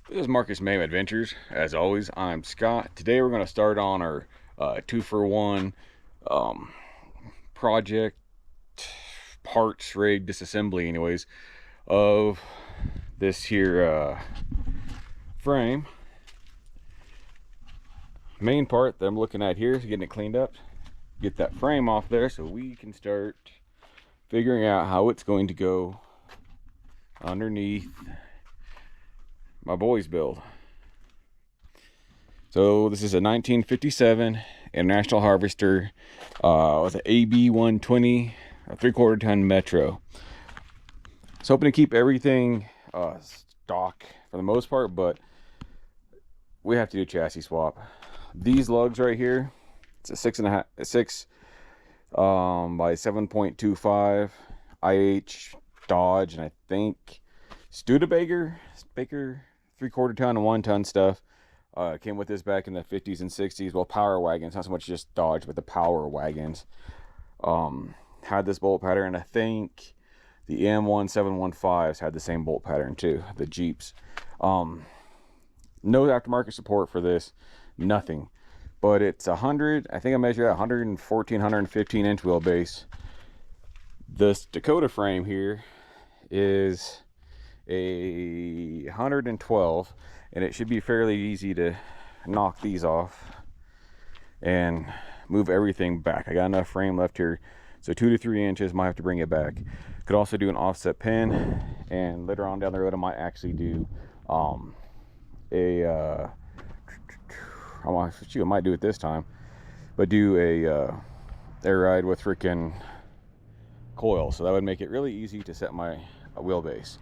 This is Marcus Mayhem Adventures. As always, I'm Scott. Today we're going to start on our 2-for-1 um, project parts rig disassembly anyways of this here frame. Main part that I'm looking at here is getting it cleaned up, get that frame off there so we can start figuring out how it's going to go underneath my boy's build. So this is a 1957 International Harvester with an AB 120, a 3/4 ton Metro. It's hoping to keep everything stock for the most part, but we have to do a chassis swap. These lugs right here, it's a 6 by 7.25 IH Dodge, and I think Studebaker 3/4 ton and 1 ton stuff. Came with this back in the 50s and 60s. Well, power wagons, not so much just Dodge, but the power wagons. Had this bolt pattern. I think the M1715s had the same bolt pattern too, the Jeeps. No aftermarket support for this, nothing. But it's 100, I think I measured at 114, 115 inch wheelbase. This Dakota frame here is a 112, and it should be fairly easy to knock these off and move everything back. I got enough frame left here, so 2 to 3 inches. Might have to bring it back. Could also do an offset pin, and later on down the road I might actually do I might do it this time, but do a air ride with freaking coil, so that would make it really easy to set my wheelbase.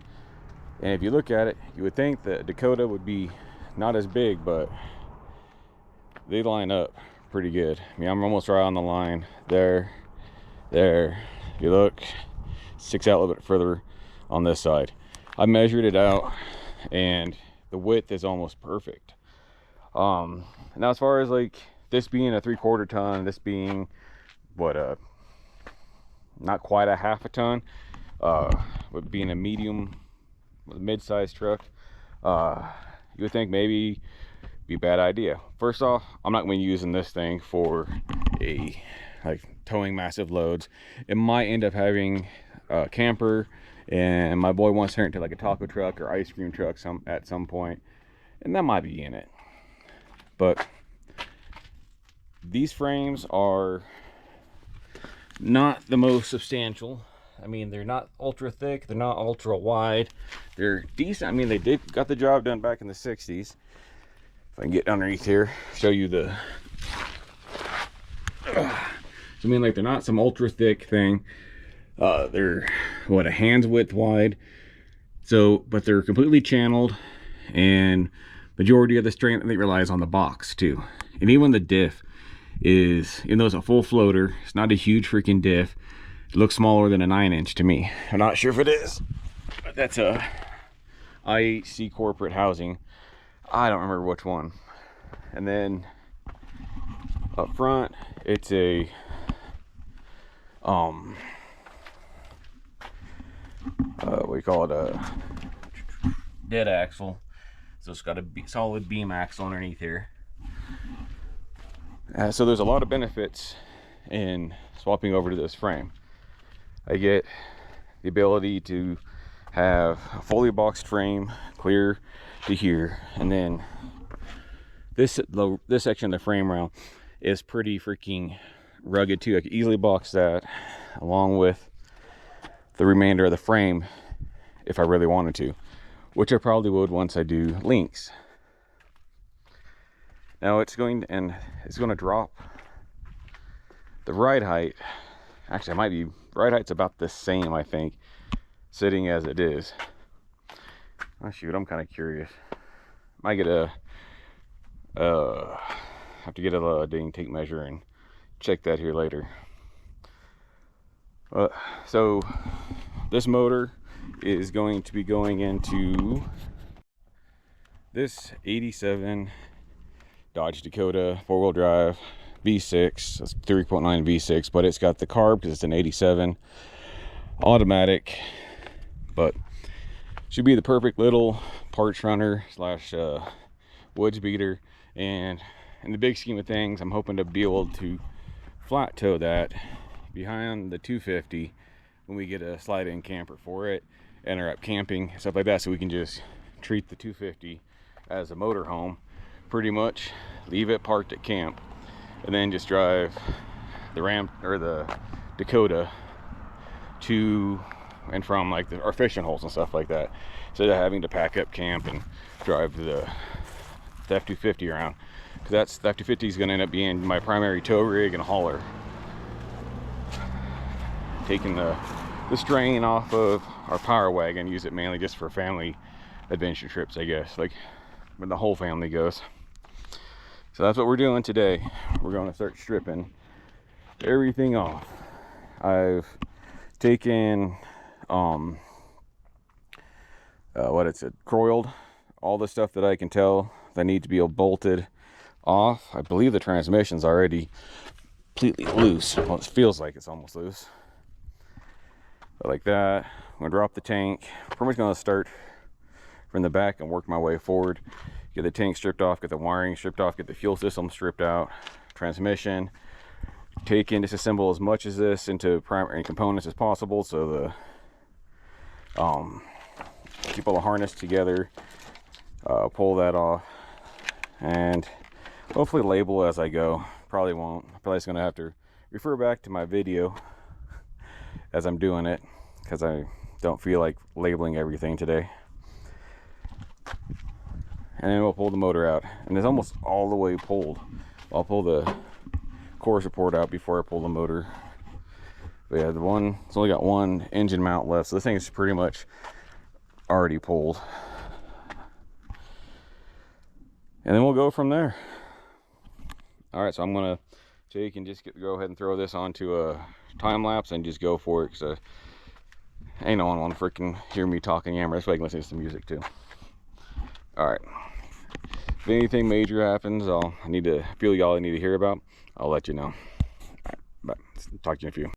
And if you look at it, you would think that Dakota would be not as big, but they line up pretty good. I mean, I'm almost right on the line. There. If you look, sticks out a little bit further on this side. I measured it out, and the width is almost perfect. Now as far as like this being a 3/4 ton, this being what, not quite a half a ton, with being a medium, mid-sized truck, you would think maybe be a bad idea. First off, I'm not going to be using this thing for towing massive loads. It might end up having a camper, and my boy wants to turn it into like a taco truck or ice cream truck at some point, and that might be in it. But these frames are not the most substantial. I mean, they're not ultra thick, they're not ultra wide, they're decent. I mean, they got the job done back in the 60s. If I can get underneath here, show you the so I mean, like, they're not some ultra thick thing. They're what, a hand's width wide, so, but they're completely channeled, and majority of the strength, I think, relies on the box too. And even the diff is, even though it's a full floater, it's not a huge freaking diff. It looks smaller than a 9-inch to me. I'm not sure if it is, but that's a IHC corporate housing. I don't remember which one. And then up front, it's a what do you call it, a dead axle. So it's got a solid beam axle underneath here. So there's a lot of benefits in swapping over to this frame. I get the ability to have a fully boxed frame clear to here, and then this section of the frame rail is pretty freaking rugged too. I could easily box that along with the remainder of the frame if I really wanted to, which I probably would once I do links. Now it's going to drop the ride height. Actually, it might be, ride height's about the same, I think, sitting as it is. Oh shoot, I'm kind of curious. Might get a have to get a dang tape measure and check that here later. So this motor is going to be going into this 87 Dodge Dakota 4-wheel drive V6. That's 3.9 V6, but it's got the carb because it's an 87 automatic. But Should be the perfect little parts runner slash woods beater. And in the big scheme of things, I'm hoping to be able to flat tow that behind the 250 when we get a slide-in camper for it and are up camping, stuff like that, so we can just treat the 250 as a motorhome pretty much, leave it parked at camp, and then just drive the Ram or the Dakota to and from like our fishing holes and stuff like that, instead of having to pack up camp and drive the F-250 around, because the F-250 is going to end up being my primary tow rig and hauler, taking the strain off of our power wagon, use it mainly just for family adventure trips, I guess, like when the whole family goes. So that's what we're doing today. We're going to start stripping everything off. I've taken coiled all the stuff that I can tell that need to be bolted off. I believe the transmission's already completely loose. Well, it feels like it's almost loose. But like that, I'm gonna drop the tank. Pretty much gonna start from the back and work my way forward. Get the tank stripped off, get the wiring stripped off, get the fuel system stripped out, transmission. Take and disassemble as much as this into primary components as possible, so the keep all the harness together, pull that off, and hopefully label as I go. Probably won't. Probably just gonna have to refer back to my video as I'm doing it, because I don't feel like labeling everything today. And then we'll pull the motor out, and it's almost all the way pulled. I'll pull the core support out before I pull the motor. But yeah, it's only got one engine mount left, so this thing is pretty much already pulled. And then we'll go from there. All right, so I'm gonna take and just go ahead and throw this onto a time lapse and just go for it, because ain't no one want to freaking hear me talking yammer. That's why I can listen to some music too. All right, if anything major happens, I feel y'all I need to hear about, I'll let you know. All right, bye. Talk to you in a few.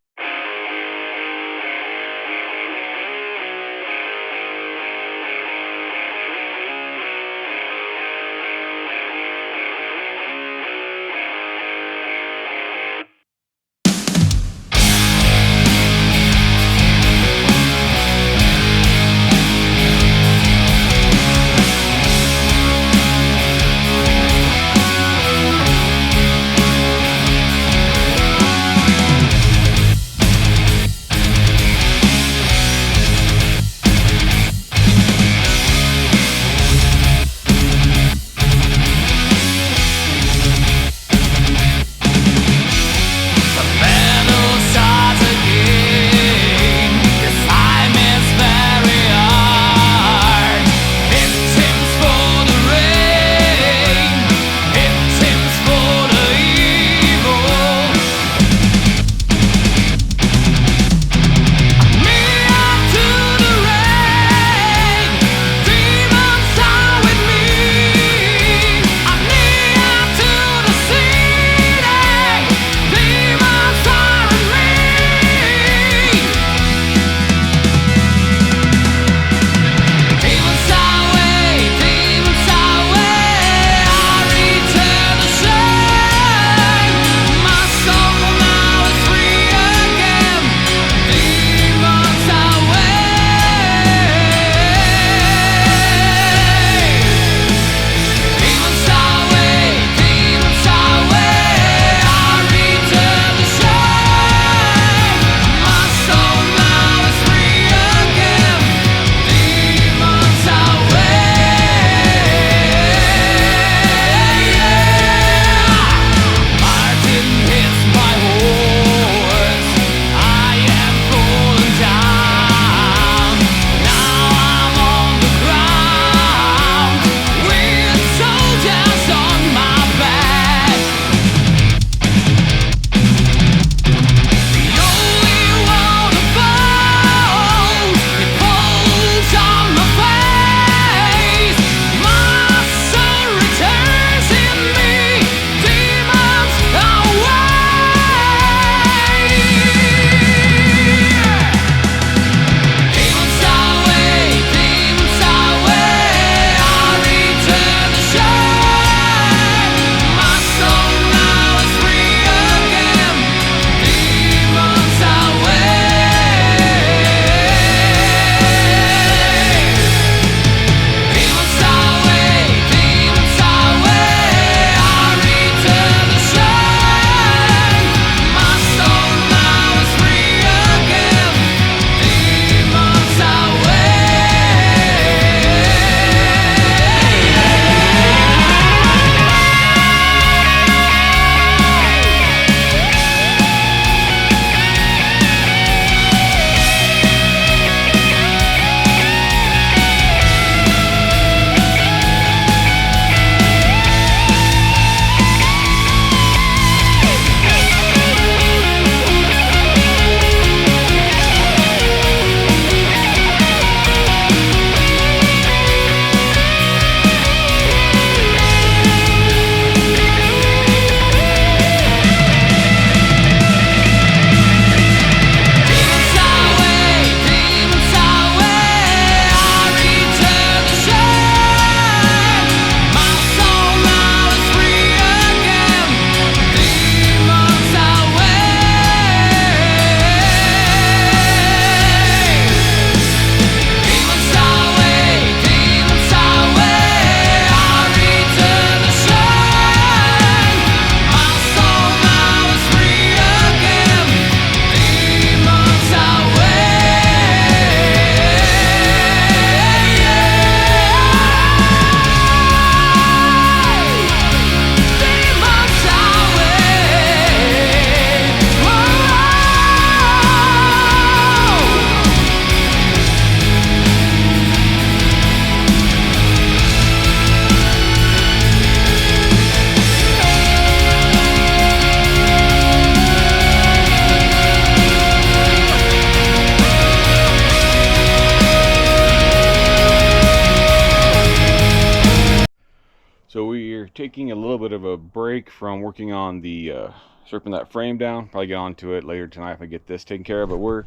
we're taking a little bit of a break from working on the stripping that frame down. Probably get onto it later tonight if I get this taken care of. But we're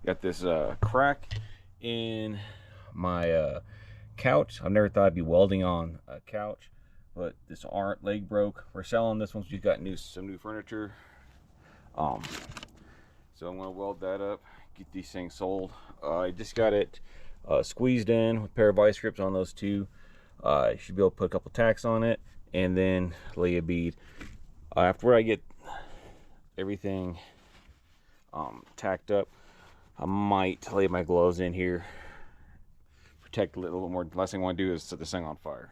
got this crack in my couch. I've never thought I'd be welding on a couch, but this leg broke. We're selling this once we've got some new furniture. So I'm gonna weld that up, get these things sold. I just got it squeezed in with a pair of vice grips on those two. I should be able to put a couple tacks on it and then lay a bead. After I get everything tacked up, I might lay my gloves in here, protect a little bit more. The last thing I want to do is set this thing on fire.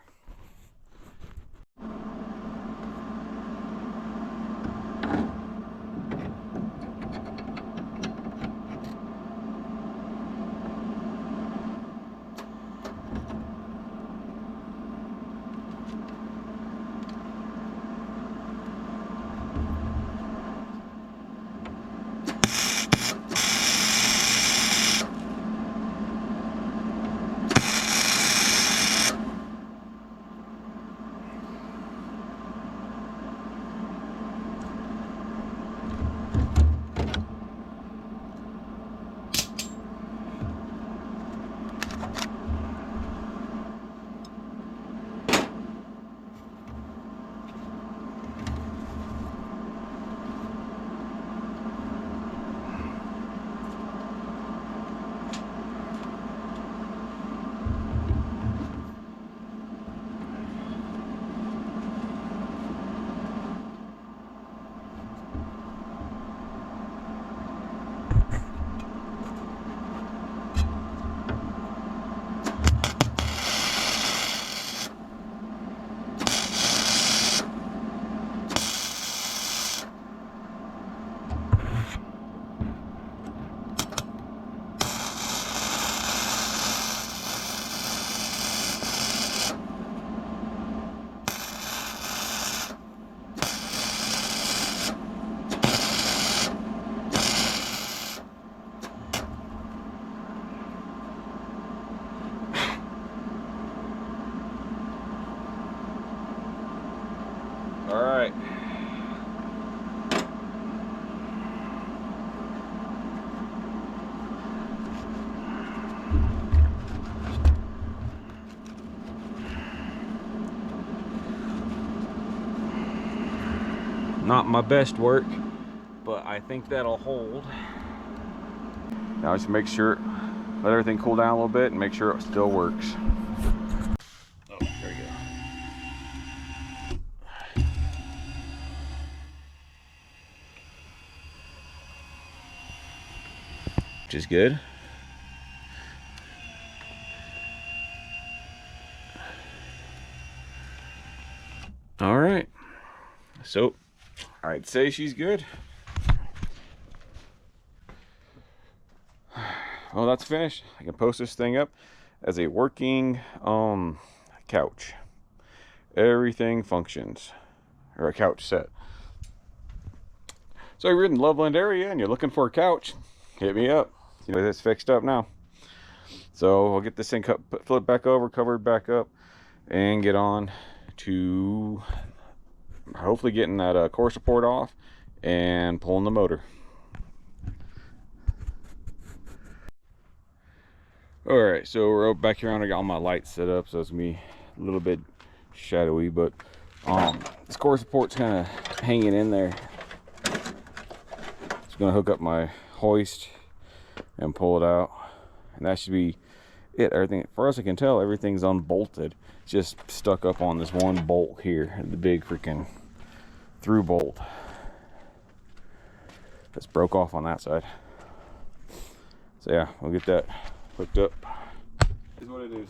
All right. Not my best work, but I think that'll hold. Now just make sure, let everything cool down a little bit and make sure it still works. Oh, there we go. Which is good. All right, so I'd say she's good. Well, that's finished. I can post this thing up as a working couch. Everything functions, or a couch set. So if you're in the Loveland area and you're looking for a couch, hit me up. You know, it's fixed up now. So I'll get this thing flipped back over, covered back up, and get on to hopefully getting that core support off and pulling the motor. All right, so we're back here on. I got all my lights set up, so it's gonna be a little bit shadowy, but this core support's kind of hanging in there. Just gonna hook up my hoist and pull it out, and that should be it. Everything, far as I can tell, everything's unbolted. It's just stuck up on this one bolt here, the big freaking through bolt that's broke off on that side. So yeah, we'll get that hooked up. Is what it is.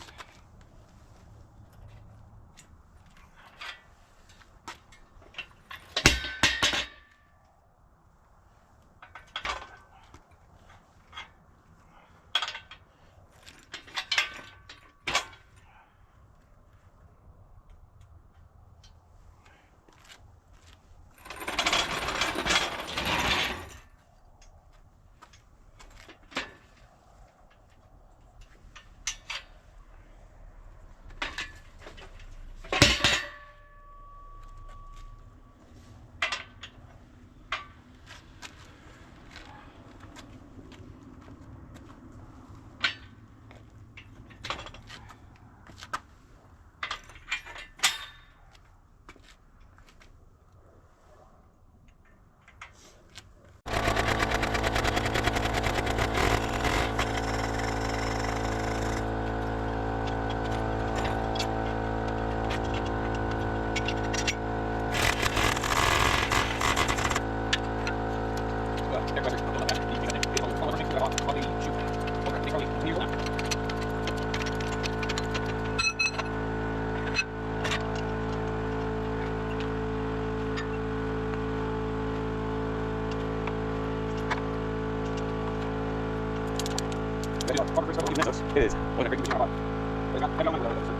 It is. Whatever. I don't know.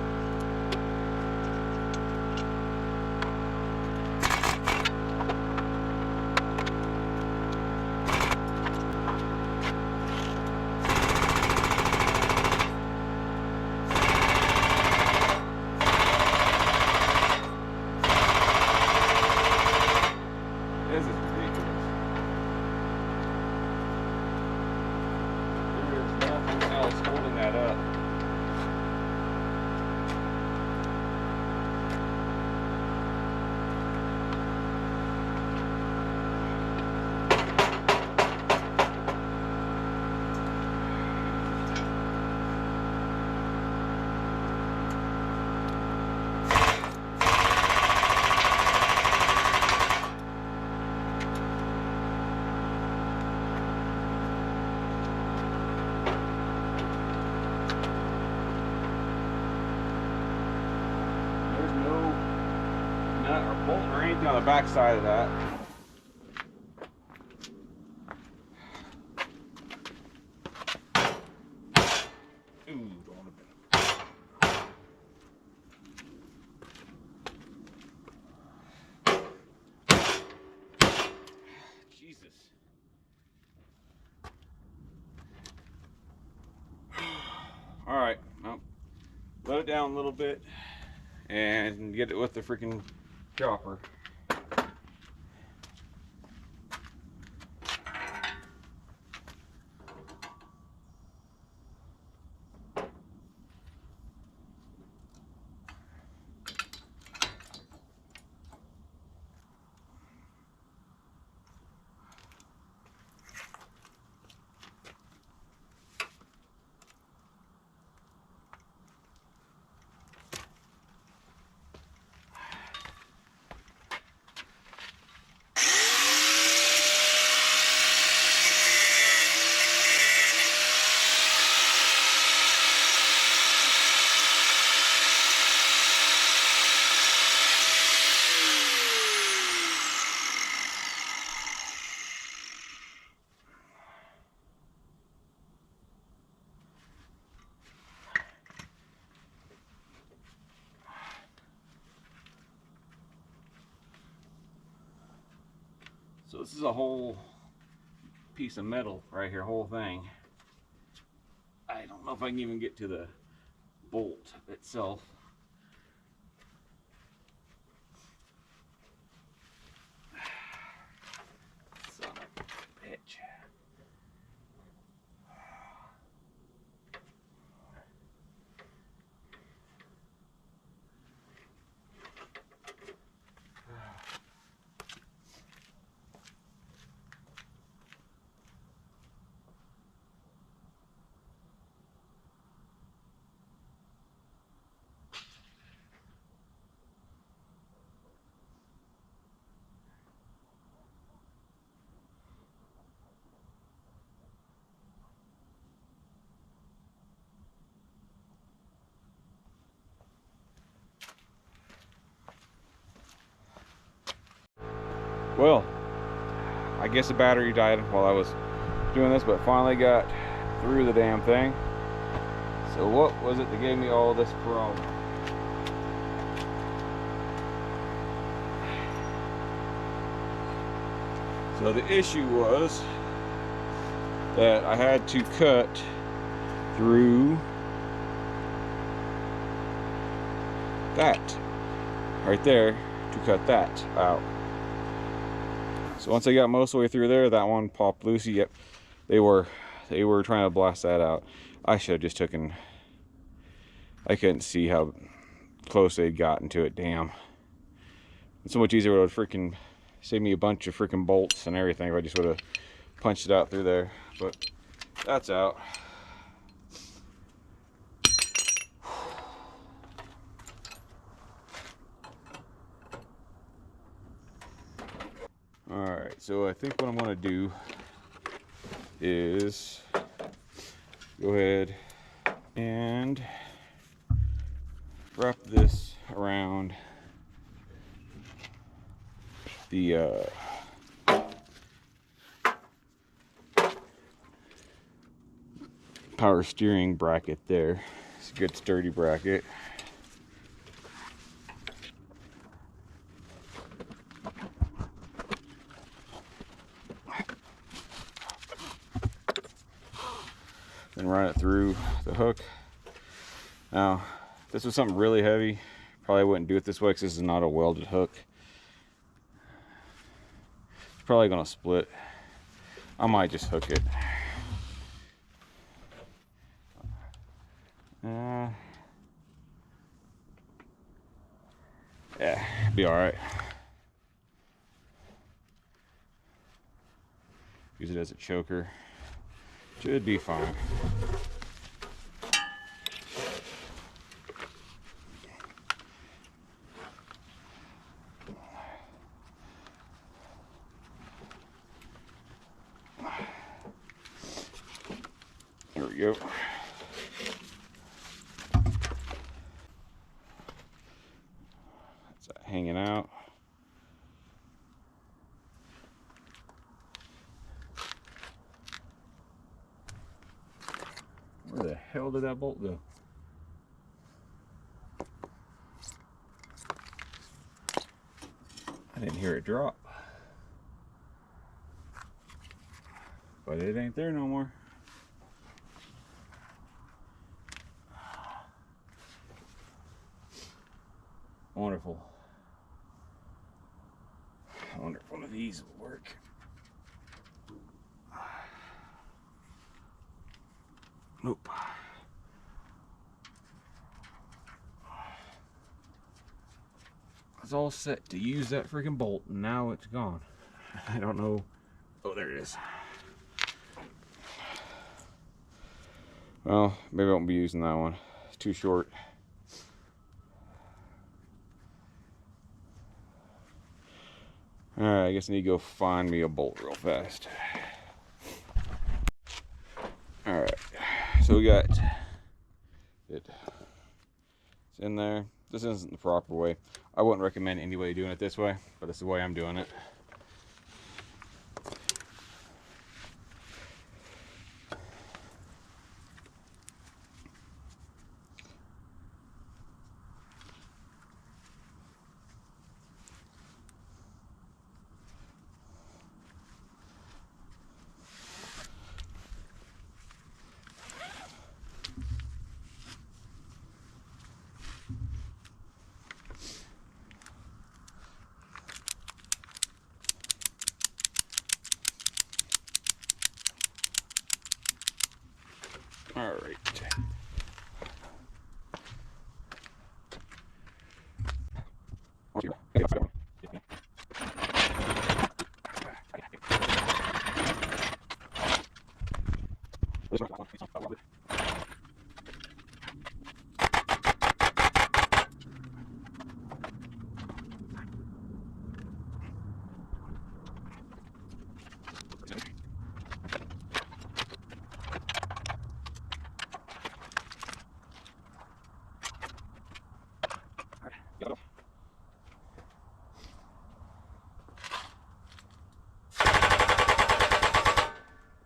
This is ridiculous. There's nothing else holding that up. Or bolt or anything on the back side of that. Ooh, don't want to Jesus. All right, well, let it down a little bit and get it with the freaking chopper. So this is a whole piece of metal right here, whole thing. I don't know if I can even get to the bolt itself. Son of a bitch. Well, I guess the battery died while I was doing this, but finally got through the damn thing. So what was it that gave me all this problem? So the issue was that I had to cut through that right there to cut that out. So once I got most of the way through there, that one popped loose. Yep, they were trying to blast that out. I should have just taken. I couldn't see how close they'd gotten to it. Damn. It's so much easier. It would freaking save me a bunch of freaking bolts and everything if I just would have punched it out through there. But that's out. Alright, so I think what I'm going to do is go ahead and wrap this around the power steering bracket there. It's a good sturdy bracket. Then run it through the hook. Now, if this was something really heavy, probably wouldn't do it this way because this is not a welded hook. It's probably gonna split. I might just hook it. Yeah, be all right. Use it as a choker. Should be fine. There we go. That's that hanging out. Where the hell did that bolt go? I didn't hear it drop. But it ain't there no more. Wonderful. I wonder if one of these will work. Nope. I was all set to use that freaking bolt, and now it's gone. I don't know. Oh, there it is. Well, maybe I won't be using that one. It's too short. Alright, I guess I need to go find me a bolt real fast. Alright, so we got it. It's in there. This isn't the proper way. I wouldn't recommend anybody doing it this way, but this is the way I'm doing it. All right.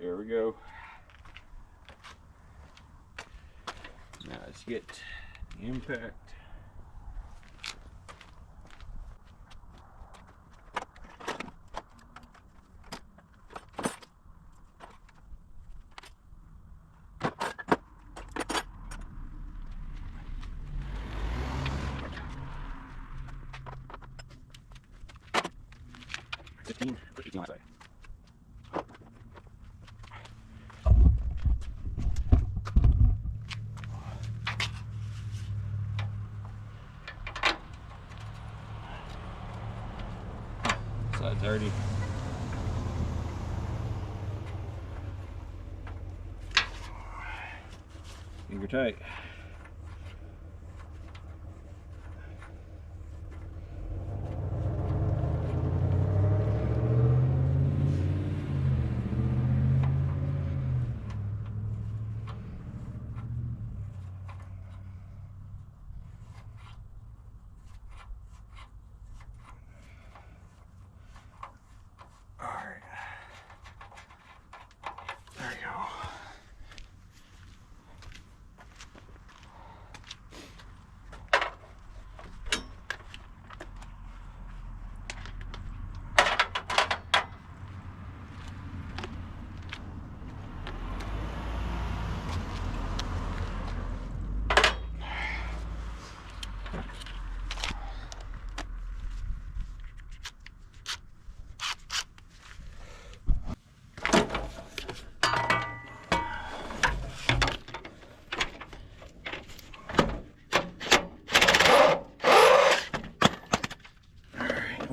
There we go. Now let's get the impact. Put 18 on that side. Side's already finger tight.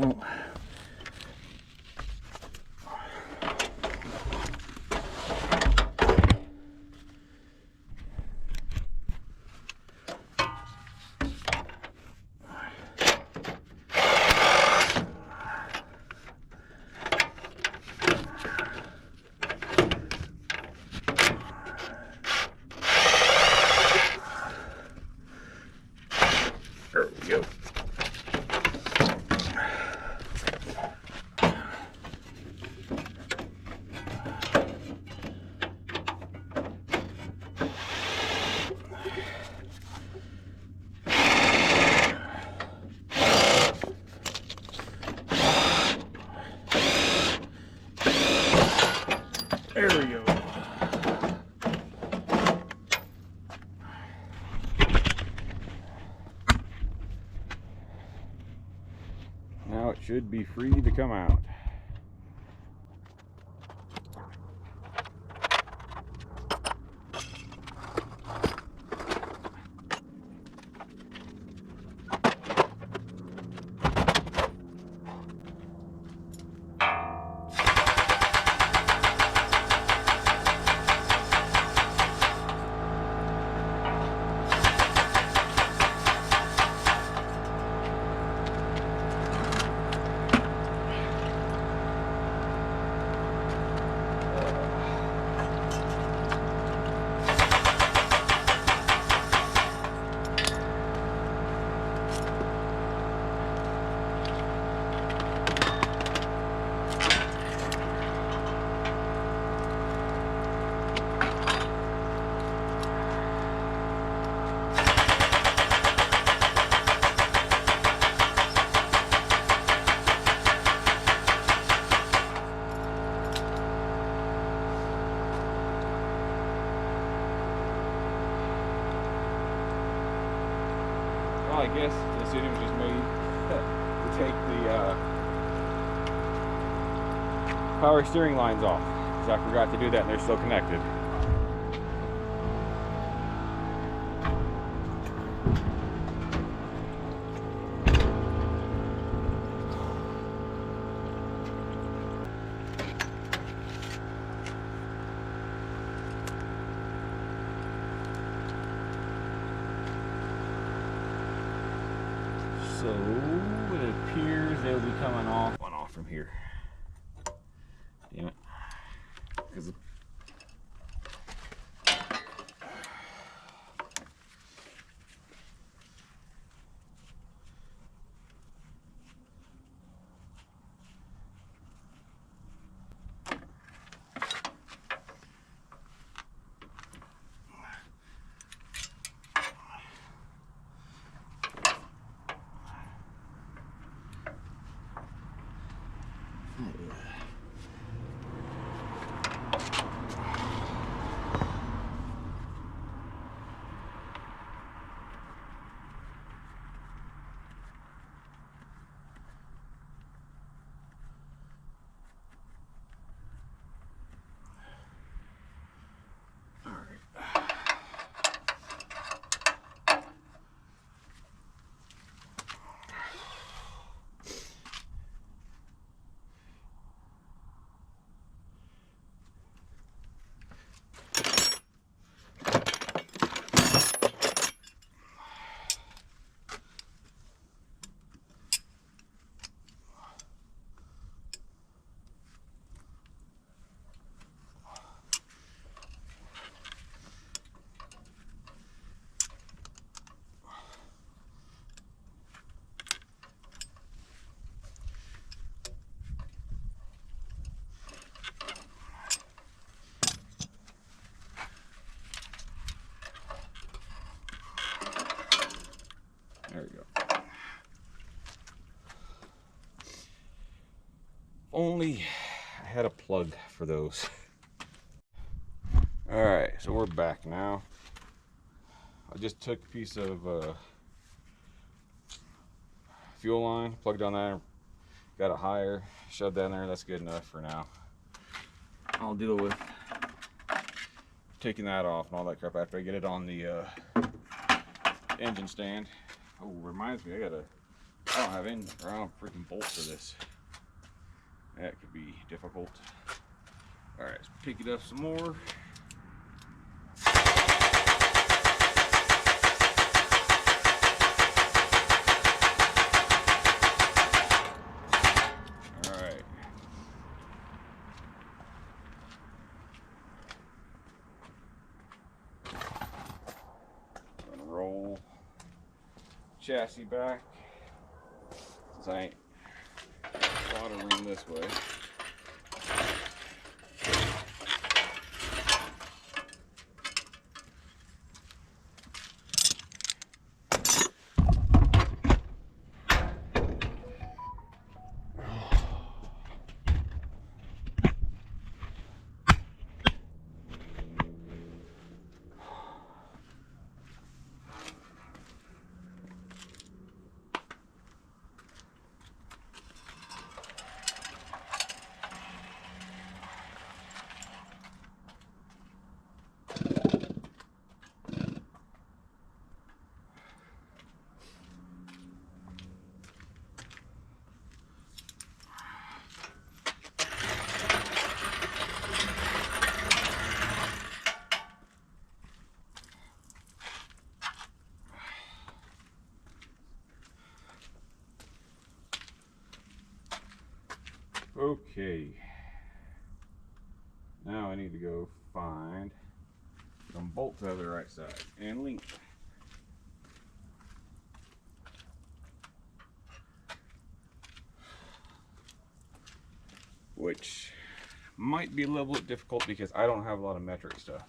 Oh. There we go. There we go. Now it should be free to come out. Well, I guess the decision was just made to take the power steering lines off, because I forgot to do that and they're still connected. So it appears they'll be coming off. One off from here. Damn it. Because there we go. Only I had a plug for those. Alright, so we're back now. I just took a piece of fuel line, plugged on there, got it higher, shoved that in there. That's good enough for now. I'll deal with taking that off and all that crap after I get it on the engine stand. Oh, reminds me, I gotta I don't have any freaking bolts for this. That could be difficult. Alright, let's pick it up some more. Alright. Gonna roll chassis back. Since I ain't a lot of room this way. Okay, now I need to go find some bolts out of the right side and length. Which might be a little bit difficult because I don't have a lot of metric stuff.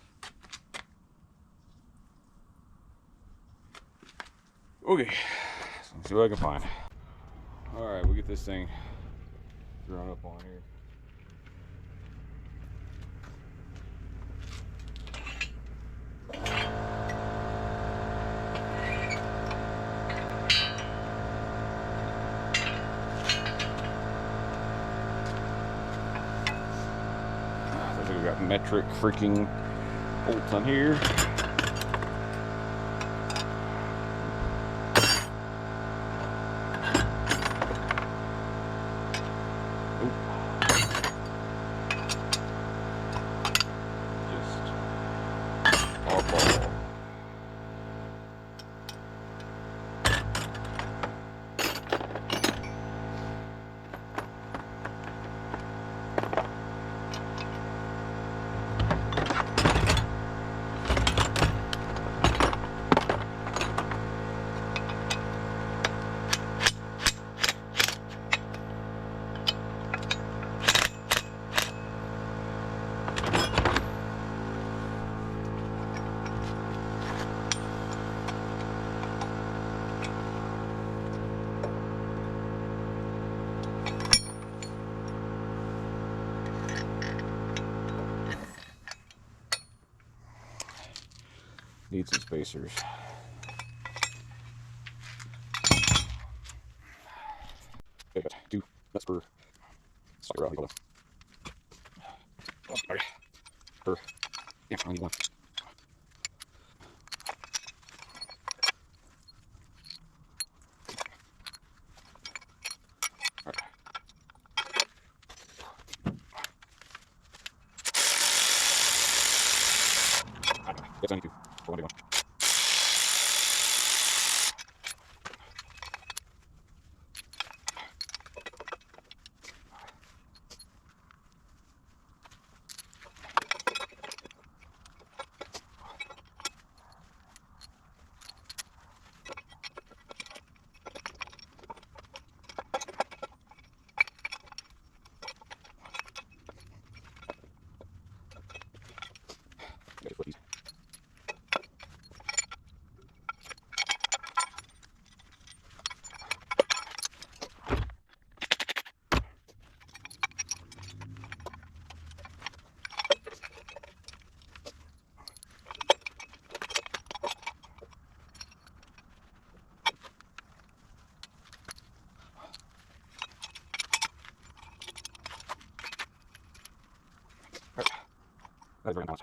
Okay, so let's see what I can find. Alright, we'll get this thing thrown up on here. Looks like we got metric freaking bolts on here. Need some spacers. Okay, got two. That's per sucker out. Oh, sorry. Per. Yeah, I need one. All right. Yes, I need two. For one big one. Got to flip these. All right. That is very nice.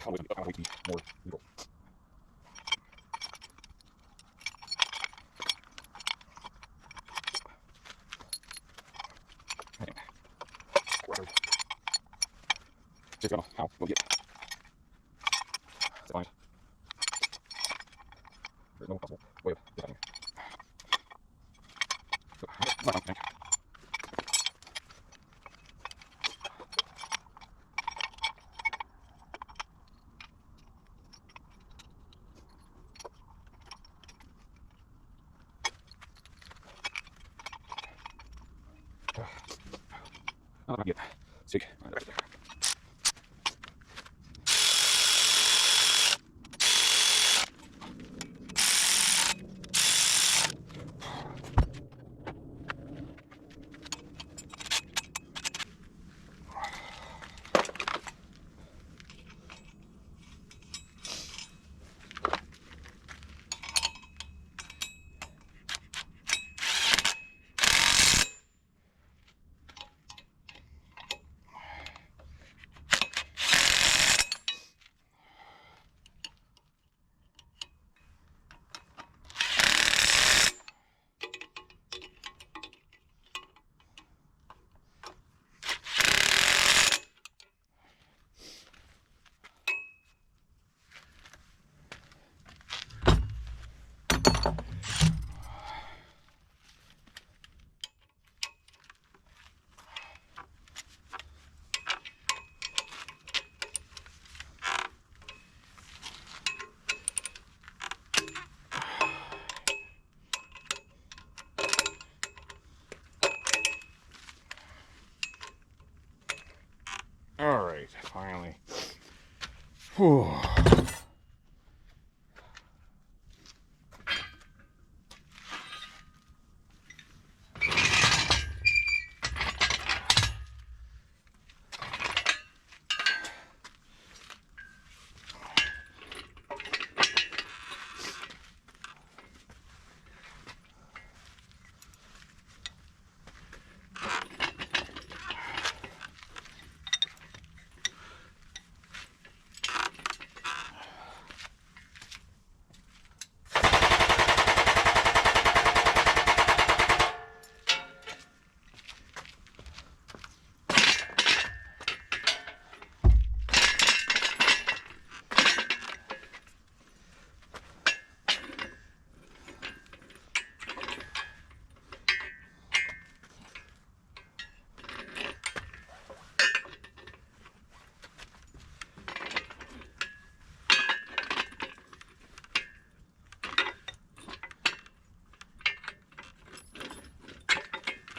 I'll wait to be more neutral. Ow, we'll get. That's fine. There's no possible way of getting it. It's not okay. Oh, I get sick. Right there. All right, finally. Whew.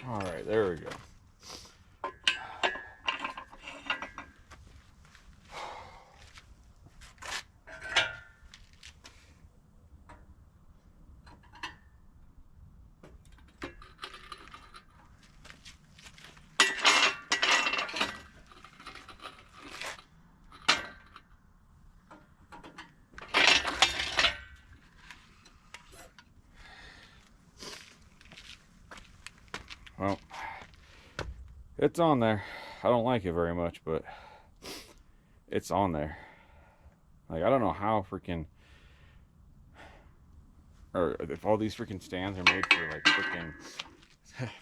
All right, there we go. Well, it's on there. I don't like it very much, but it's on there. Like, I don't know how freaking, or if all these freaking stands are made for like freaking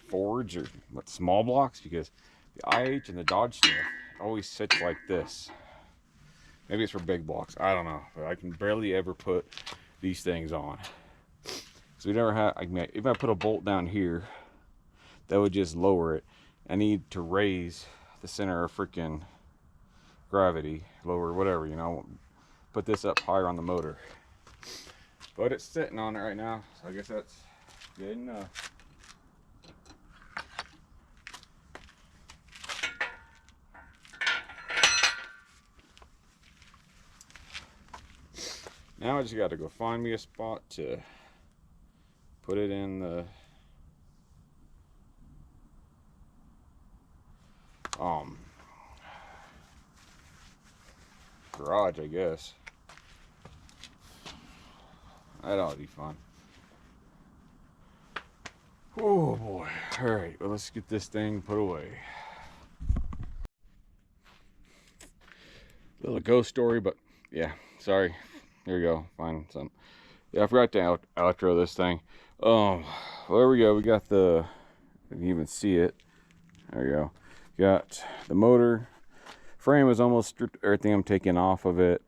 Fords or what, small blocks, because the IH and the Dodge Smith always sits like this. Maybe it's for big blocks. I don't know, but I can barely ever put these things on. So we never had. If I put a bolt down here, that would just lower it. I need to raise the center of freaking gravity, lower whatever, you know, put this up higher on the motor. But it's sitting on it right now, so I guess that's good enough. Now I just got to go find me a spot to put it in the garage, I guess. That ought to be fun. Oh boy. Alright, well, let's get this thing put away. Little ghost story, but yeah, sorry. Here we go. Find some. Yeah, I forgot to outro this thing. Well, there we go. We got you can even see it. There we go. Got the motor Frame is almost stripped. Everything I'm taking off of it.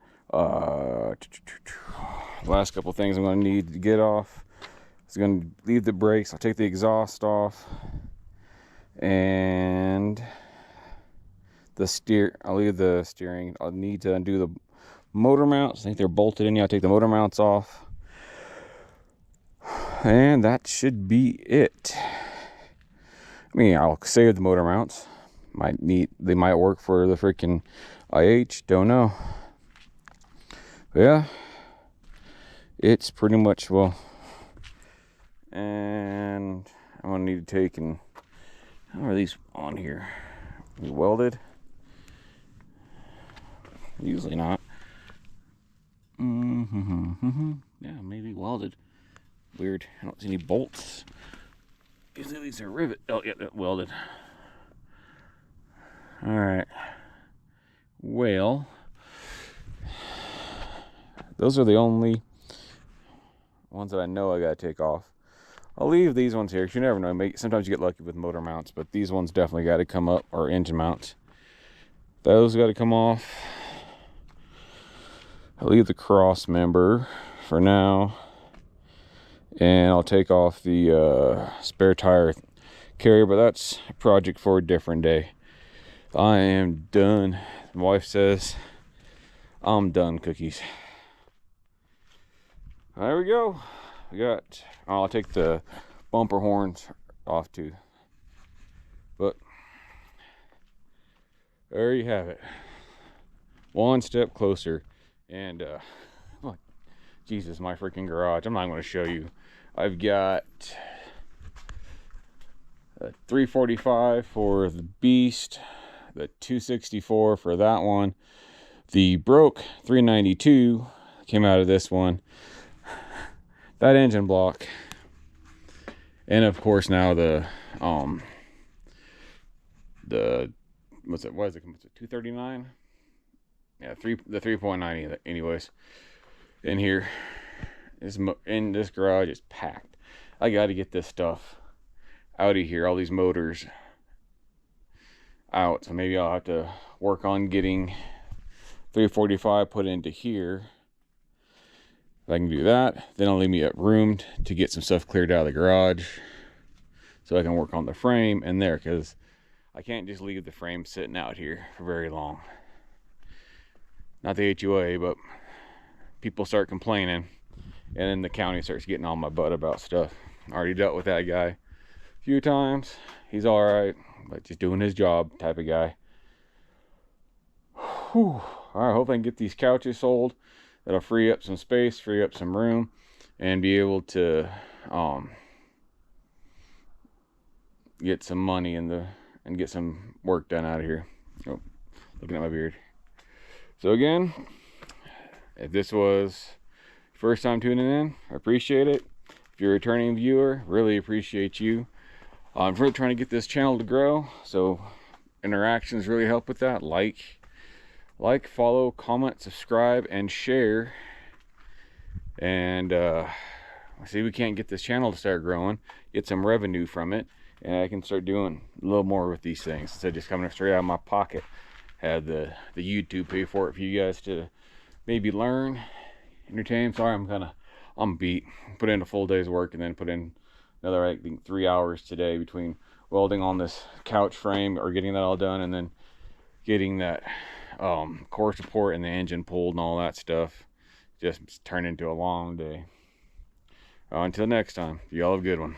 Last couple things I'm going to need to get off. It's going to leave the brakes. I'll take the exhaust off, and I'll leave the steering. I'll need to undo the motor mounts. I think they're bolted in. I'll take the motor mounts off, and that should be it. I mean, I'll save the motor mounts. They might work for the freaking IH. Don't know. But yeah, it's pretty much, well. And I'm gonna need to take and, how are these on here? Welded? Usually not. Yeah, maybe welded. Weird. I don't see any bolts. Usually these are rivet. Oh, yeah, welded. Alright. Well, those are the only ones that I know I gotta take off. I'll leave these ones here, because you never know. Sometimes you get lucky with motor mounts, but these ones definitely got to come up, or engine mounts. Those got to come off. I'll leave the cross member for now, and I'll take off the spare tire carrier, but that's a project for a different day. I am done. My wife says I'm done cookies. There we go. I'll take the bumper horns off too. But there you have it. One step closer. And Jesus, my freaking garage. I'm not going to show you. I've got a 345 for the Beast, the 264 for that one. The broke 392 came out of this one. That engine block, and of course now the what is it 239? Yeah, the 3.9 anyways. In here in this garage is packed. I got to get this stuff out of here, all these motors out. So maybe I'll have to work on getting 345 put into here. If I can do that, then it'll leave me up room to get some stuff cleared out of the garage, so I can work on the frame in there, because I can't just leave the frame sitting out here for very long. Not the HOA, but people start complaining, and then the county starts getting on my butt about stuff. I already dealt with that guy a few times. He's all right, but just doing his job type of guy. Whew. All right, I hope I can get these couches sold. That'll free up some space, free up some room, and be able to get some money and get some work done out of here. Oh, looking at my beard. So again, if this was your first time tuning in, I appreciate it. If you're a returning viewer, really appreciate you. I'm really trying to get this channel to grow, so interactions really help with that. Like, follow, comment, subscribe, and share. And see, we can't get this channel to start growing, get some revenue from it, and I can start doing a little more with these things instead of just coming straight out of my pocket. Have the YouTube pay for it for you guys to maybe learn, entertain. Sorry, I'm beat. Put in a full day's work, and then put in another, I think, 3 hours today between welding on this couch frame, or getting that all done, and then getting that core support and the engine pulled and all that stuff. Just turned into a long day. Until next time, y'all have a good one.